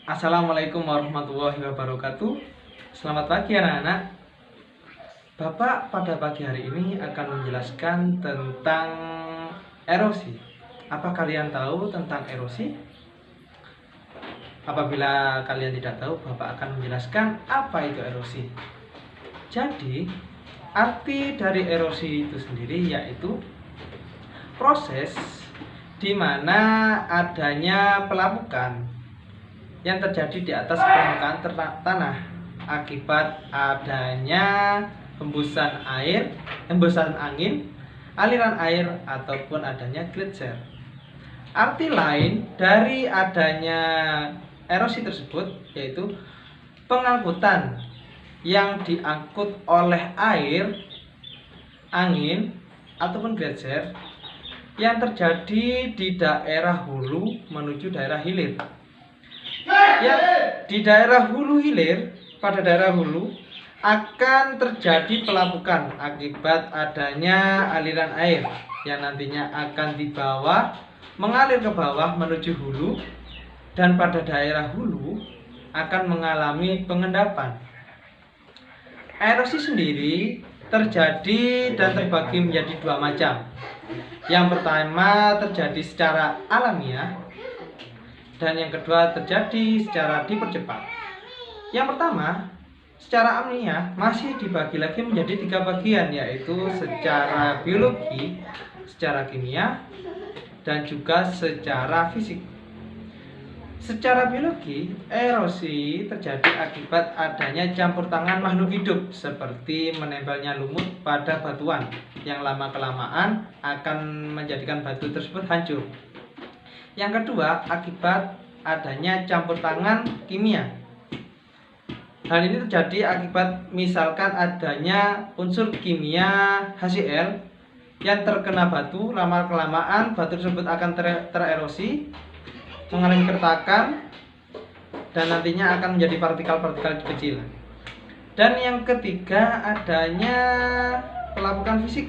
Assalamualaikum warahmatullahi wabarakatuh. Selamat pagi anak-anak. Bapak pada pagi hari ini akan menjelaskan tentang erosi. Apa kalian tahu tentang erosi? Apabila kalian tidak tahu, Bapak akan menjelaskan apa itu erosi. Jadi, arti dari erosi itu sendiri yaitu proses di mana adanya pelapukan yang terjadi di atas permukaan tanah akibat adanya hembusan air, hembusan angin, aliran air ataupun adanya gletser. Arti lain dari adanya erosi tersebut yaitu pengangkutan yang diangkut oleh air, angin ataupun gletser yang terjadi di daerah hulu menuju daerah hilir. Ya, di daerah hulu hilir, pada daerah hulu akan terjadi pelapukan akibat adanya aliran air yang nantinya akan dibawa mengalir ke bawah menuju hulu, dan pada daerah hulu akan mengalami pengendapan. Erosi sendiri terjadi dan terbagi menjadi dua macam. Yang pertama terjadi secara alamiah, dan yang kedua terjadi secara dipercepat. Yang pertama, secara alamiah masih dibagi lagi menjadi tiga bagian, yaitu secara biologi, secara kimia, dan juga secara fisik. Secara biologi, erosi terjadi akibat adanya campur tangan makhluk hidup seperti menempelnya lumut pada batuan yang lama-kelamaan akan menjadikan batu tersebut hancur. Yang kedua, akibat adanya campur tangan kimia. Hal ini terjadi akibat misalkan adanya unsur kimia HCl yang terkena batu, lama-kelamaan batu tersebut akan tererosi, mengalami keretakan, dan nantinya akan menjadi partikel-partikel kecil. Dan yang ketiga, adanya pelapukan fisik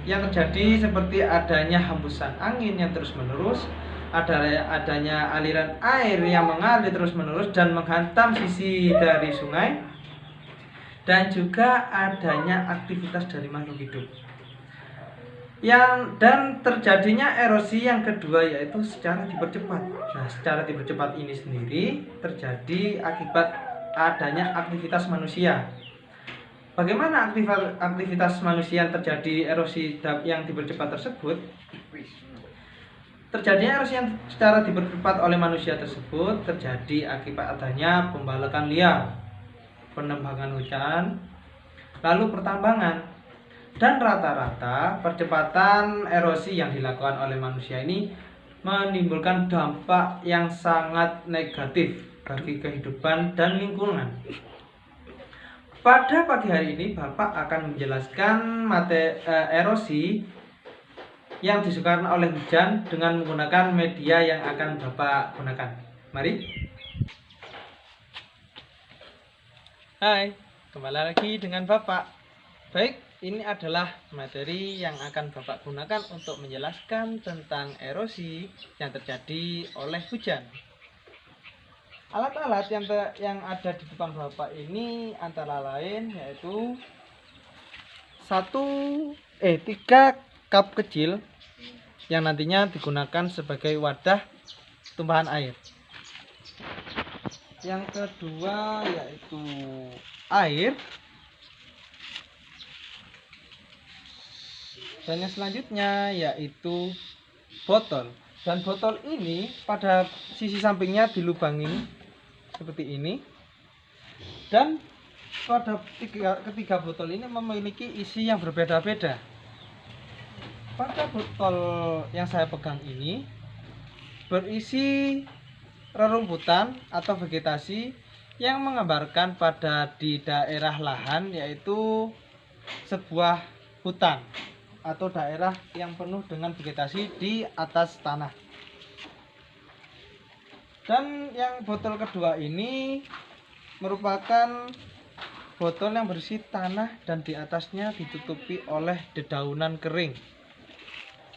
yang terjadi seperti adanya hembusan angin yang terus-menerus, adanya aliran air yang mengalir terus-menerus dan menghantam sisi dari sungai, dan juga adanya aktivitas dari makhluk hidup. Dan terjadinya erosi yang kedua yaitu secara dipercepat. Nah, secara dipercepat ini sendiri terjadi akibat adanya aktivitas manusia. Bagaimana aktivitas manusia yang terjadi erosi yang dipercepat tersebut? Terjadinya erosi yang secara dipercepat oleh manusia tersebut terjadi akibat adanya pembalakan liar, penebangan hutan, lalu pertambangan, dan rata-rata percepatan erosi yang dilakukan oleh manusia ini menimbulkan dampak yang sangat negatif bagi kehidupan dan lingkungan. Pada pagi hari ini Bapak akan menjelaskan erosi yang disebabkan oleh hujan dengan menggunakan media yang akan Bapak gunakan. Mari. Hai, kembali lagi dengan Bapak. Baik, ini adalah materi yang akan Bapak gunakan untuk menjelaskan tentang erosi yang terjadi oleh hujan. Alat-alat yang ada di depan Bapak ini antara lain yaitu 3 cup kecil yang nantinya digunakan sebagai wadah tumpahan air. Yang kedua yaitu air. Dan yang selanjutnya yaitu botol. Dan botol ini pada sisi sampingnya dilubangi seperti ini. Dan pada ketiga botol ini memiliki isi yang berbeda-beda. Pada botol yang saya pegang ini berisi rerumputan atau vegetasi yang menggambarkan pada di daerah lahan yaitu sebuah hutan atau daerah yang penuh dengan vegetasi di atas tanah. Dan yang botol kedua ini merupakan botol yang berisi tanah dan di atasnya ditutupi oleh dedaunan kering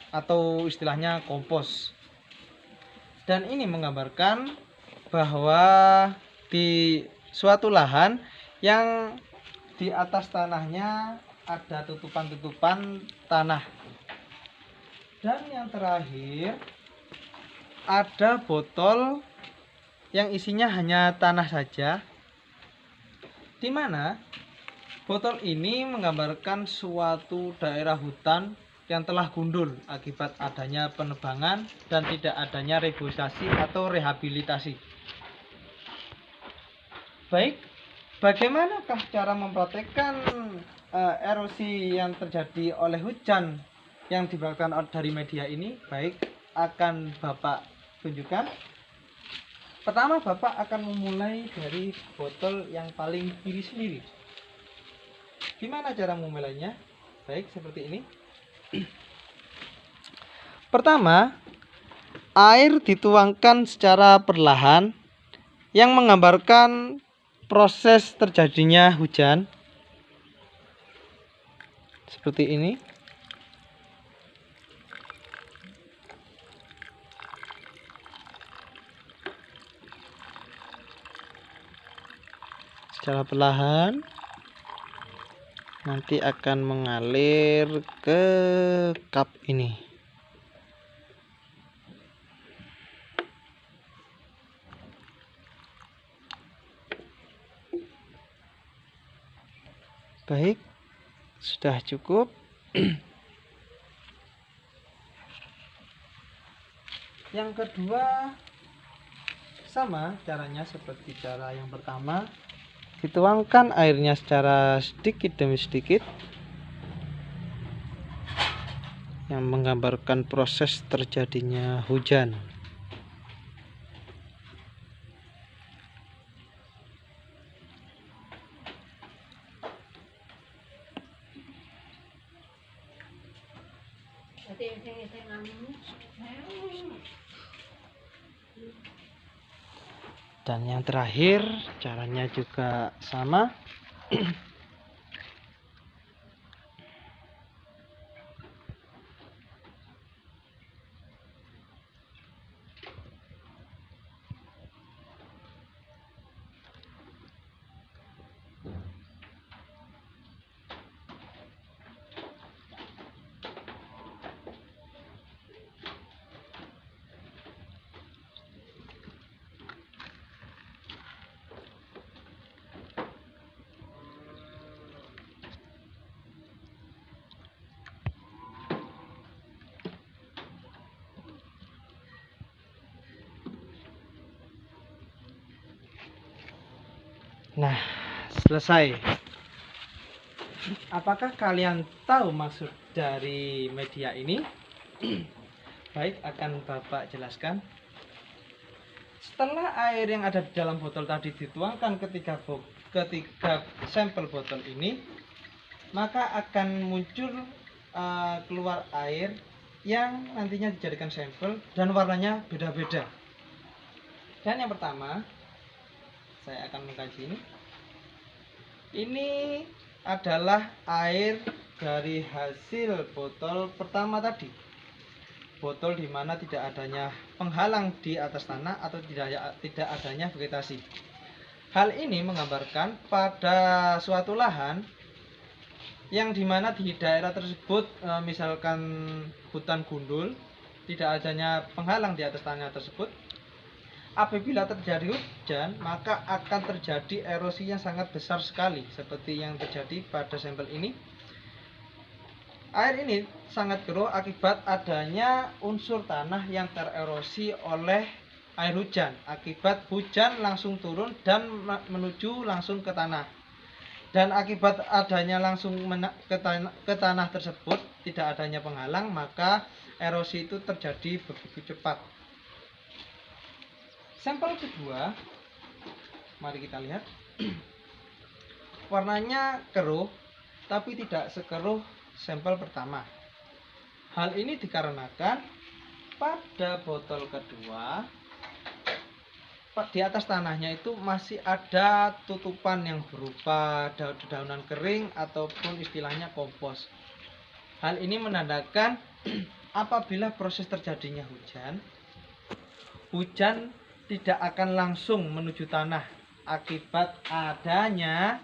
atau istilahnya kompos. Dan ini menggambarkan bahwa di suatu lahan yang di atas tanahnya ada tutupan-tutupan tanah. Dan yang terakhir, ada botol yang isinya hanya tanah saja, di mana botol ini menggambarkan suatu daerah hutan yang telah gundul akibat adanya penebangan dan tidak adanya reboisasi atau rehabilitasi. Baik, bagaimanakah cara mempraktekkan erosi yang terjadi oleh hujan yang diperagakan dari media ini? Baik, akan Bapak tunjukkan. Pertama, Bapak akan memulai dari botol yang paling kiri sendiri. Gimana cara memulainya? Baik, seperti ini. Pertama, air dituangkan secara perlahan yang menggambarkan proses terjadinya hujan. Seperti ini. Secara perlahan nanti akan mengalir ke cup ini. Baik, sudah cukup. Yang kedua, sama caranya seperti cara yang pertama. Dituangkan airnya secara sedikit demi sedikit, yang menggambarkan proses terjadinya hujan. Dan yang terakhir, caranya juga sama. Nah, selesai. Apakah kalian tahu maksud dari media ini? Baik, akan Bapak jelaskan. Setelah air yang ada di dalam botol tadi dituangkan ketika sampel botol ini, maka akan muncul keluar air yang nantinya dijadikan sampel dan warnanya beda-beda. Dan yang pertama, saya akan mengkaji ini. Ini adalah air dari hasil botol pertama tadi. Botol di mana tidak adanya penghalang di atas tanah atau tidak adanya vegetasi. Hal ini menggambarkan pada suatu lahan yang dimana di daerah tersebut misalkan hutan gundul, tidak adanya penghalang di atas tanah tersebut. Apabila terjadi hujan, maka akan terjadi erosi yang sangat besar sekali, seperti yang terjadi pada sampel ini. Air ini sangat keruh akibat adanya unsur tanah yang tererosi oleh air hujan. Akibat hujan langsung turun dan menuju langsung ke tanah. Dan akibat adanya langsung ke tanah tersebut, tidak adanya penghalang, maka erosi itu terjadi begitu cepat. Sampel kedua, mari kita lihat. Warnanya keruh, tapi tidak sekeruh sampel pertama. Hal ini dikarenakan pada botol kedua, di atas tanahnya itu masih ada tutupan yang berupa dedaunan kering ataupun istilahnya kompos. Hal ini menandakan apabila proses terjadinya hujan tidak akan langsung menuju tanah akibat adanya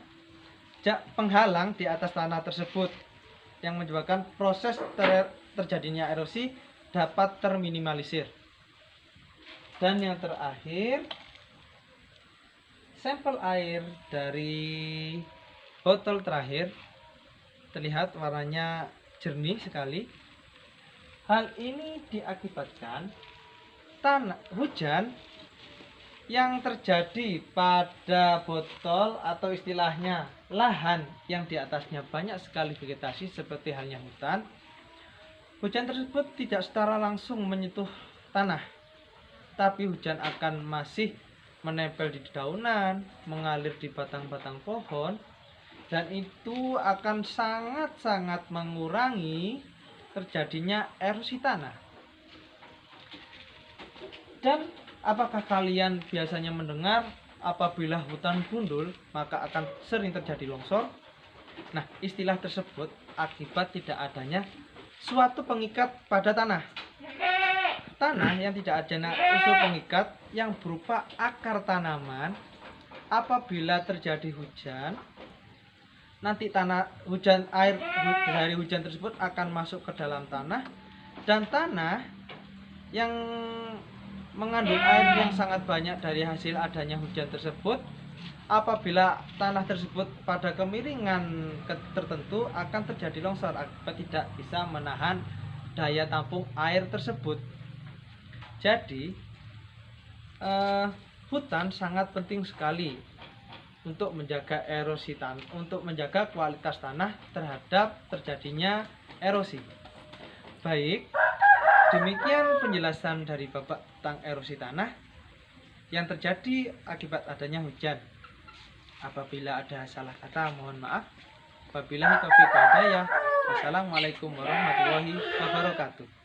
penghalang di atas tanah tersebut yang menyebabkan proses terjadinya erosi dapat terminimalisir. Dan yang terakhir, sampel air dari botol terakhir terlihat warnanya jernih sekali. Hal ini diakibatkan hujan yang terjadi pada botol atau istilahnya lahan yang di atasnya banyak sekali vegetasi seperti halnya hutan. Hujan tersebut tidak secara langsung menyentuh tanah, tapi hujan akan masih menempel di dedaunan, mengalir di batang-batang pohon, dan itu akan sangat-sangat mengurangi terjadinya erosi tanah. Dan apakah kalian biasanya mendengar apabila hutan gundul maka akan sering terjadi longsor? Nah, istilah tersebut akibat tidak adanya suatu pengikat pada tanah. Tanah yang tidak ada unsur pengikat yang berupa akar tanaman, apabila terjadi hujan, nanti air dari hujan tersebut akan masuk ke dalam tanah, dan tanah yang mengandung air yang sangat banyak dari hasil adanya hujan tersebut, apabila tanah tersebut pada kemiringan tertentu akan terjadi longsor akibat tidak bisa menahan daya tampung air tersebut. Jadi hutan sangat penting sekali untuk menjaga erosi tanah, untuk menjaga kualitas tanah terhadap terjadinya erosi. Baik, demikian penjelasan dari Bapak tentang erosi tanah yang terjadi akibat adanya hujan. Apabila ada salah kata, mohon maaf. Wabillahi taufiq wal hidayah. Wassalamualaikum warahmatullahi wabarakatuh.